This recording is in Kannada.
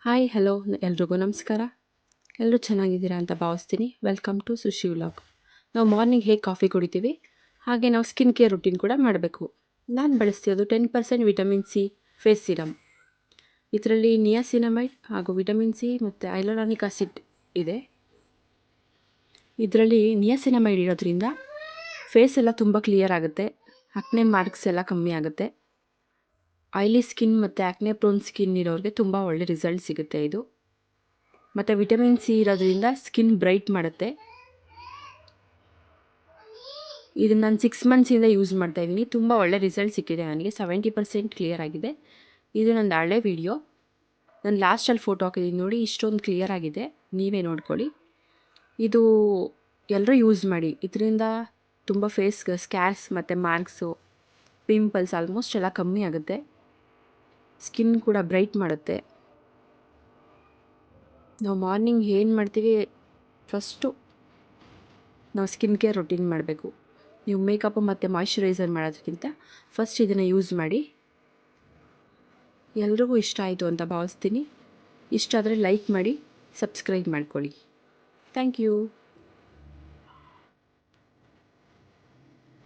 ಹಾಯ್ ಹಲೋ ಎಲ್ರಿಗೂ ನಮಸ್ಕಾರ. ಎಲ್ಲರೂ ಚೆನ್ನಾಗಿದ್ದೀರಾ ಅಂತ ಭಾವಿಸ್ತೀನಿ. Welcome to Sushi vlog. ನಾವು ಮಾರ್ನಿಂಗ್ ಹೇಗೆ ಕಾಫಿ ಕುಡಿತೀವಿ ಹಾಗೆ ನಾವು ಸ್ಕಿನ್ ಕೇರ್ ರುಟೀನ್ ಕೂಡ ಮಾಡಬೇಕು. ನಾನು ಬಳಸ್ತಿರೋದು 10% ವಿಟಮಿನ್ ಸಿ ಫೇಸ್ ಸಿರಮ್. ಇದರಲ್ಲಿ ನಿಯಾಸಿನಮೈಡ್ ಹಾಗೂ ವಿಟಮಿನ್ ಸಿ ಮತ್ತು ಹೈಲುರಾನಿಕ್ ಆಸಿಡ್ ಇದೆ. ಇದರಲ್ಲಿ ನಿಯಾಸಿನಮೈಡ್ ಇರೋದ್ರಿಂದ ಫೇಸ್ ಎಲ್ಲ ತುಂಬ ಕ್ಲಿಯರ್ ಆಗುತ್ತೆ, ಆಕ್ನೆ ಮಾರ್ಕ್ಸ್ ಎಲ್ಲ ಕಮ್ಮಿ ಆಗುತ್ತೆ. ಆಯಿಲಿ ಸ್ಕಿನ್ ಮತ್ತು ಆ್ಯಕ್ನೆ ಪ್ರೋನ್ ಸ್ಕಿನ್ ಇರೋರಿಗೆ ತುಂಬ ಒಳ್ಳೆ ರಿಸಲ್ಟ್ ಸಿಗುತ್ತೆ ಇದು. ಮತ್ತು ವಿಟಮಿನ್ ಸಿ ಇರೋದ್ರಿಂದ ಸ್ಕಿನ್ ಬ್ರೈಟ್ ಮಾಡುತ್ತೆ. ಇದನ್ನು ನಾನು 6 ಮಂತ್ಸಿಂದ ಯೂಸ್ ಮಾಡ್ತಾಯಿದ್ದೀನಿ. ತುಂಬ ಒಳ್ಳೆ ರಿಸಲ್ಟ್ ಸಿಕ್ಕಿದೆ ನನಗೆ. 70% ಕ್ಲಿಯರ್ ಆಗಿದೆ. ಇದು ನಂದು ಹಳೆ ವೀಡಿಯೋ. ನಾನು ಲಾಸ್ಟಲ್ಲಿ ಫೋಟೋ ಹಾಕಿದ್ದೀನಿ ನೋಡಿ, ಇಷ್ಟೊಂದು ಕ್ಲಿಯರ್ ಆಗಿದೆ. ನೀವೇ ನೋಡ್ಕೊಳ್ಳಿ. ಇದು ಎಲ್ಲರೂ ಯೂಸ್ ಮಾಡಿ. ಇದರಿಂದ ತುಂಬ ಫೇಸ್ಗೆ ಸ್ಕ್ಯಾರ್ಸ್ ಮತ್ತು ಮಾರ್ಕ್ಸು, ಪಿಂಪಲ್ಸ್ ಆಲ್ಮೋಸ್ಟ್ ಎಲ್ಲ ಕಮ್ಮಿ ಆಗುತ್ತೆ. ಸ್ಕಿನ್ ಕೂಡ ಬ್ರೈಟ್ ಮಾಡುತ್ತೆ. ನಾವು ಮಾರ್ನಿಂಗ್ ಏನು ಮಾಡ್ತೀವಿ, ಫಸ್ಟು ನಾವು ಸ್ಕಿನ್ ಕೇರ್ ರೊಟೀನ್ ಮಾಡಬೇಕು. ನೀವು ಮೇಕಪ್ಪು ಮತ್ತು ಮಾಯ್ಶ್ಚರೈಸರ್ ಮಾಡೋದಕ್ಕಿಂತ ಫಸ್ಟ್ ಇದನ್ನು ಯೂಸ್ ಮಾಡಿ. ಎಲ್ರಿಗೂ ಇಷ್ಟ ಆಯಿತು ಅಂತ ಭಾವಿಸ್ತೀನಿ. ಇಷ್ಟ ಆದರೆ ಲೈಕ್ ಮಾಡಿ, ಸಬ್ಸ್ಕ್ರೈಬ್ ಮಾಡ್ಕೊಳ್ಳಿ. Thank you.